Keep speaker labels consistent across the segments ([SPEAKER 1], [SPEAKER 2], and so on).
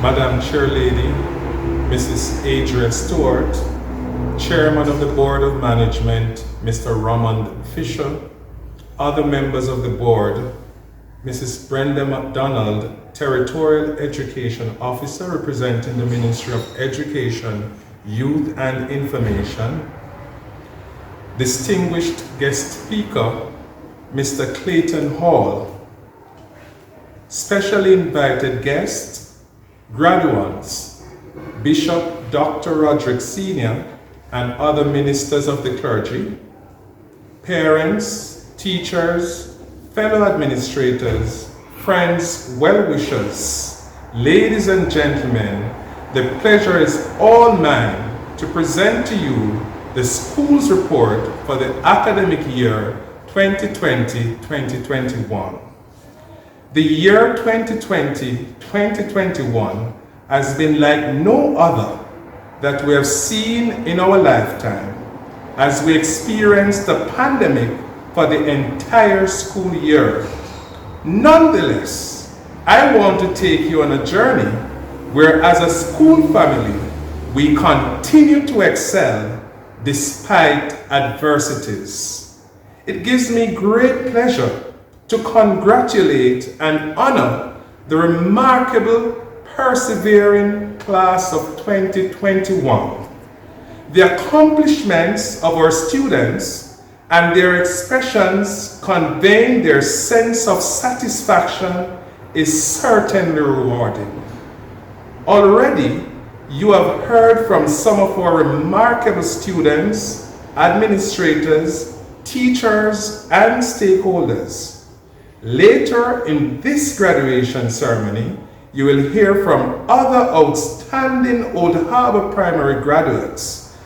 [SPEAKER 1] Madam Chairlady, Mrs. Adria Stewart, Chairman of the Board of Management, Mr. Ramond Fisher, other members of the board, Mrs. Brenda MacDonald, Territorial Education Officer representing the Ministry of Education, Youth and Information, distinguished guest speaker, Mr. Clayton Hall, specially invited guests, graduates, Bishop Dr. Roderick Sr. and other ministers of the clergy, parents, teachers, fellow administrators, friends, well-wishers, ladies and gentlemen, the pleasure is all mine to present to you the school's report for the academic year 2020-2021. The year 2020-2021 has been like no other that we have seen in our lifetime, as we experienced the pandemic for the entire school year. Nonetheless, I want to take you on a journey where, as a school family, we continue to excel despite adversities. It gives me great pleasure to congratulate and honor the remarkable, persevering class of 2021. The accomplishments of our students and their expressions conveying their sense of satisfaction is certainly rewarding. Already, you have heard from some of our remarkable students, administrators, teachers, and stakeholders. Later in this graduation ceremony, you will hear from other outstanding Old Harbour Primary graduates.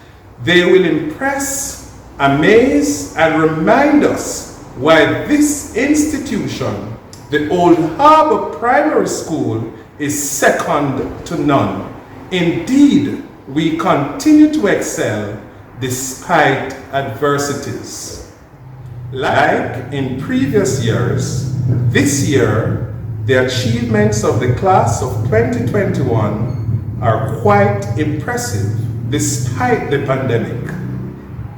[SPEAKER 1] They will impress, amaze, and remind us why this institution, the Old Harbour Primary School, is second to none. Indeed, we continue to excel despite adversities. Like in previous years, this year, the achievements of the class of 2021 are quite impressive despite the pandemic.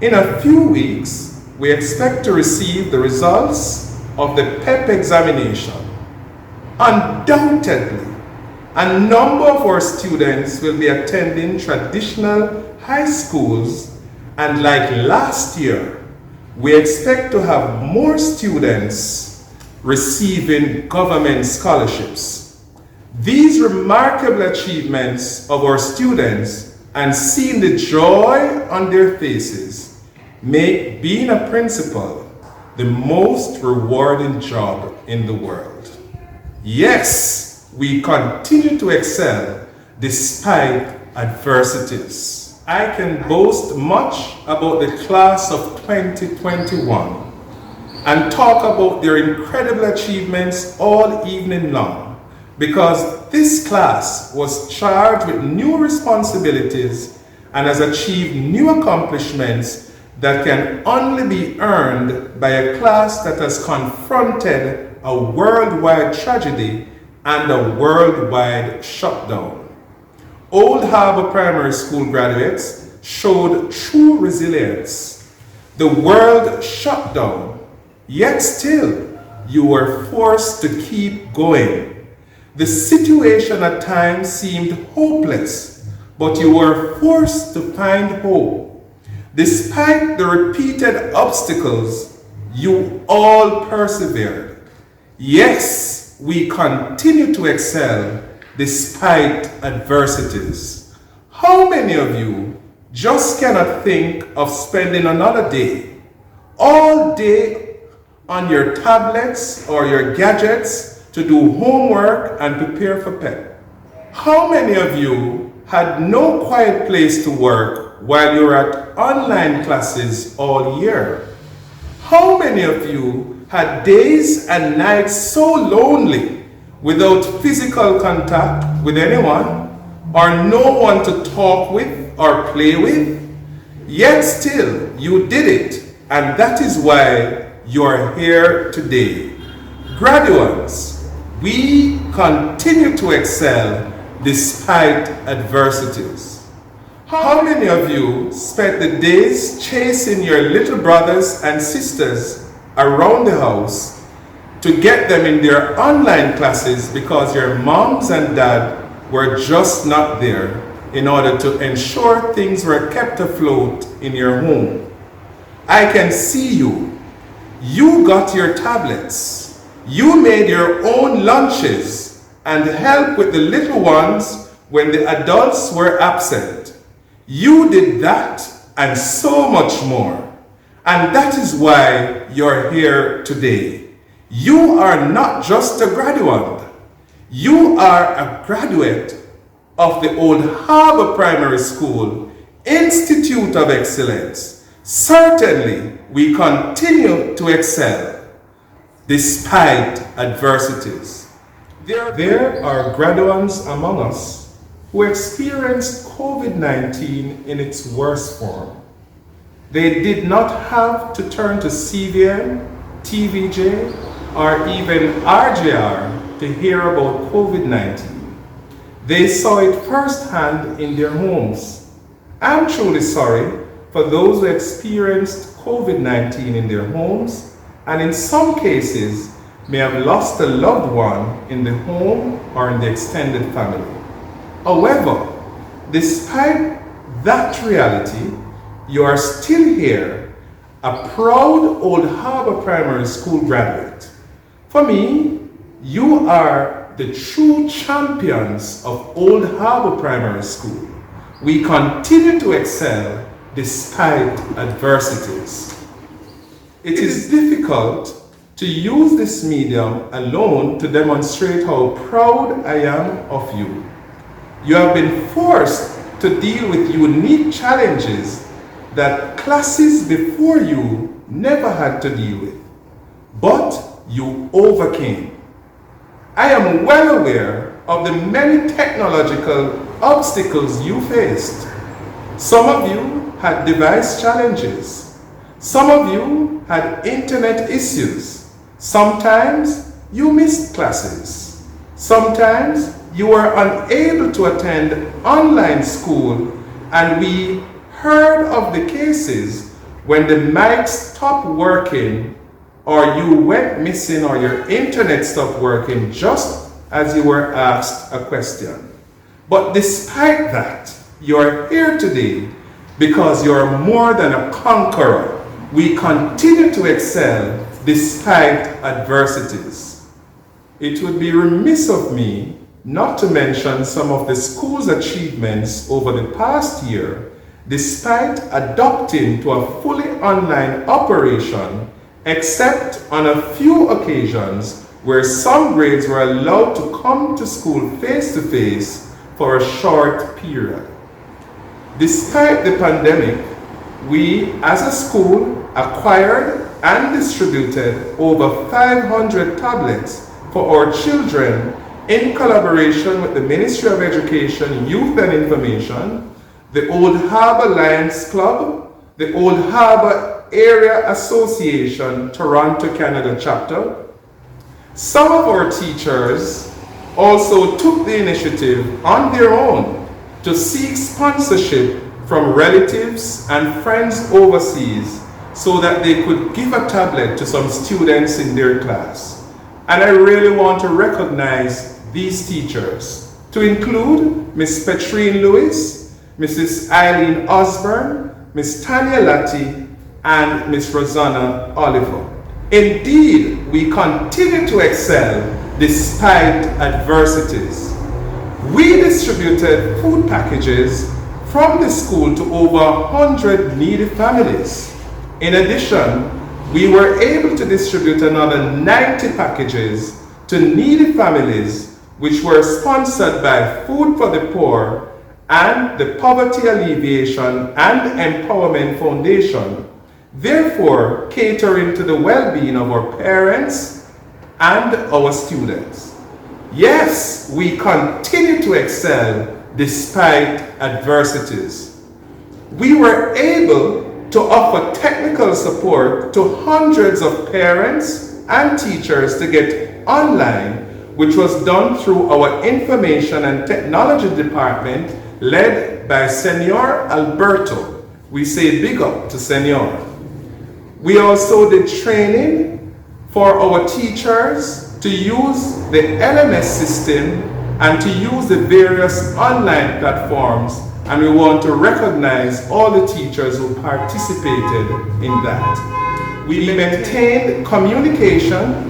[SPEAKER 1] In a few weeks, we expect to receive the results of the PEP examination. Undoubtedly, a number of our students will be attending traditional high schools, and like last year, we expect to have more students receiving government scholarships. These remarkable achievements of our students and seeing the joy on their faces make being a principal the most rewarding job in the world. Yes, we continue to excel despite adversities. I can boast much about the class of 2021 and talk about their incredible achievements all evening long, because this class was charged with new responsibilities and has achieved new accomplishments that can only be earned by a class that has confronted a worldwide tragedy and a worldwide shutdown. Old Harbour Primary School graduates showed true resilience. The world shut down, yet still you were forced to keep going. The situation at times seemed hopeless, but you were forced to find hope. Despite the repeated obstacles, you all persevered. Yes, we continue to excel despite adversities. How many of you just cannot think of spending another day, all day on your tablets or your gadgets to do homework and prepare for PEP? How many of you had no quiet place to work while you were at online classes all year? How many of you had days and nights so lonely without physical contact with anyone or no one to talk with or play with? Yet still you did it, and that is why you are here today. Graduates, we continue to excel despite adversities. How many of you spent the days chasing your little brothers and sisters around the house to get them in their online classes because your moms and dad were just not there in order to ensure things were kept afloat in your home? I can see you. You got your tablets. You made your own lunches and helped with the little ones when the adults were absent. You did that and so much more. And that is why you're here today. You are not just a graduate. You are a graduate of the old Harbour Primary School Institute of Excellence. Certainly, we continue to excel despite adversities. There are graduates among us who experienced COVID-19 in its worst form. They did not have to turn to CVN, TVJ, or even RJR to hear about COVID-19. They saw it firsthand in their homes. I'm truly sorry for those who experienced COVID-19 in their homes and in some cases may have lost a loved one in the home or in the extended family. However, despite that reality, you are still here, a proud Old Harbour Primary School graduate. For me, you are the true champions of Old Harbour Primary School. We continue to excel despite adversities. It is difficult to use this medium alone to demonstrate how proud I am of you. You have been forced to deal with unique challenges that classes before you never had to deal with, but you overcame. I am well aware of the many technological obstacles you faced. Some of you had device challenges. Some of you had internet issues. Sometimes you missed classes. Sometimes you were unable to attend online school, and we heard of the cases when the mics stopped working or you went missing or your internet stopped working just as you were asked a question. But despite that, you're here today because you're more than a conqueror. We continue to excel despite adversities. It would be remiss of me not to mention some of the school's achievements over the past year, despite adopting to a fully online operation, except on a few occasions where some grades were allowed to come to school face-to-face for a short period. Despite the pandemic, we as a school acquired and distributed over 500 tablets for our children in collaboration with the Ministry of Education, Youth and Information, the Old Harbour Lions Club, the Old Harbour Area Association, Toronto, Canada chapter. Some of our teachers also took the initiative on their own to seek sponsorship from relatives and friends overseas so that they could give a tablet to some students in their class. And I really want to recognize these teachers, to include Ms. Petrine Lewis, Mrs. Eileen Osborne, Ms. Tanya Latti, and Ms. Rosanna Oliver. Indeed, we continue to excel despite adversities. We distributed food packages from the school to over 100 needy families. In addition, we were able to distribute another 90 packages to needy families, which were sponsored by Food for the Poor and the Poverty Alleviation and Empowerment Foundation, therefore catering to the well-being of our parents and our students. Yes, we continue to excel despite adversities. We were able to offer technical support to hundreds of parents and teachers to get online which was done through our Information and Technology Department led by Senor Alberto. We say big up to Senor. We also did training for our teachers to use the LMS system and to use the various online platforms, and we want to recognize all the teachers who participated in that. We maintained communication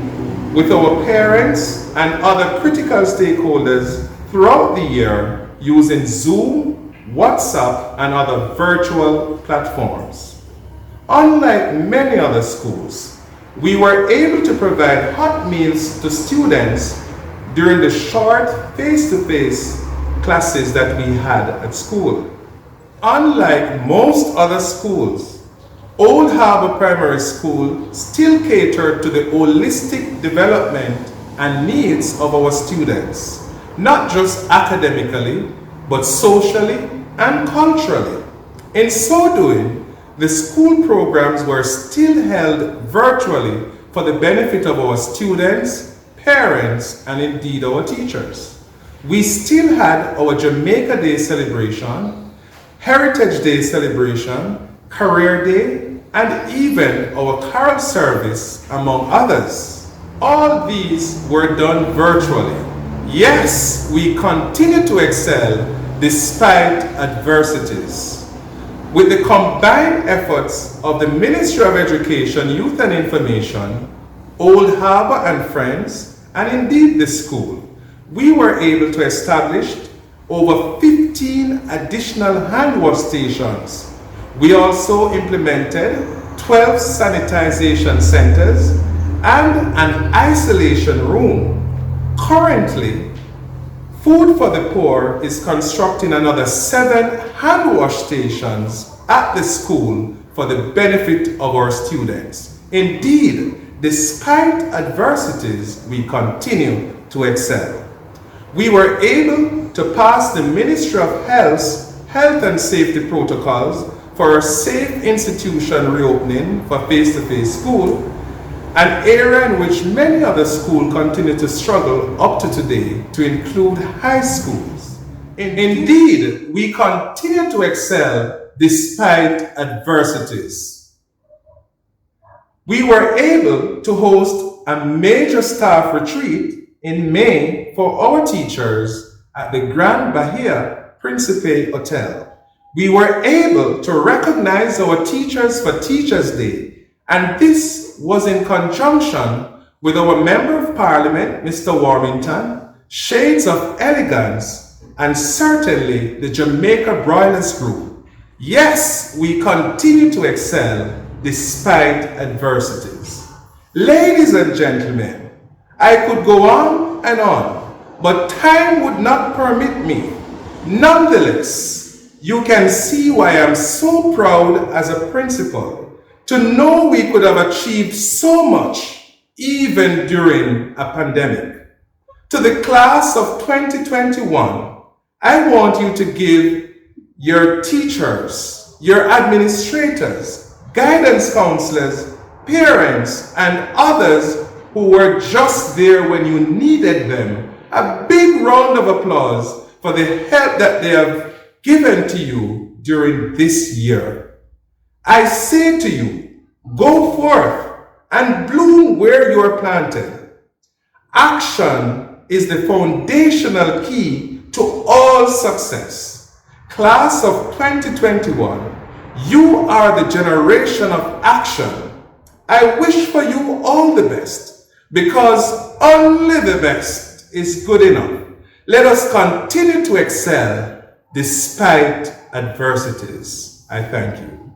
[SPEAKER 1] with our parents and other critical stakeholders throughout the year using Zoom, WhatsApp, and other virtual platforms. Unlike many other schools, we were able to provide hot meals to students during the short face-to-face classes that we had at school. Unlike most other schools, Old Harbour Primary School still catered to the holistic development and needs of our students, not just academically, but socially and culturally. In so doing, the school programs were still held virtually for the benefit of our students, parents, and indeed our teachers. We still had our Jamaica Day celebration, Heritage Day celebration, Career Day, and even our carol service, among others. All these were done virtually. Yes, we continue to excel despite adversities. With the combined efforts of the Ministry of Education, Youth and Information, Old Harbour and Friends, and indeed the school, we were able to establish over 15 additional hand wash stations. We also implemented 12 sanitization centers and an isolation room. Currently, Food for the Poor is constructing another 7 hand wash stations at the school for the benefit of our students. Indeed, despite adversities, we continue to excel. We were able to pass the Ministry of Health and Safety protocols for a safe institution reopening for face-to-face school, an area in which many other schools continue to struggle up to today, to include high schools. Indeed, we continue to excel despite adversities. We were able to host a major staff retreat in May for our teachers at the Grand Bahia Principe Hotel. We were able to recognize our teachers for Teachers' Day, and this was in conjunction with our Member of Parliament, Mr. Warrington, Shades of Elegance, and certainly the Jamaica Broilers Group. Yes, we continue to excel despite adversities. Ladies and gentlemen, I could go on, but time would not permit me. Nonetheless, you can see why I'm so proud as a principal to know we could have achieved so much even during a pandemic. To the class of 2021, I want you to give your teachers, your administrators, guidance counselors, parents, and others who were just there when you needed them a big round of applause for the help that they have given to you during this year. I say to you, go forth and bloom where you are planted. Action is the foundational key to all success. Class of 2021, you are the generation of action. I wish for you all the best, because only the best is good enough. Let us continue to excel despite adversities. I thank you.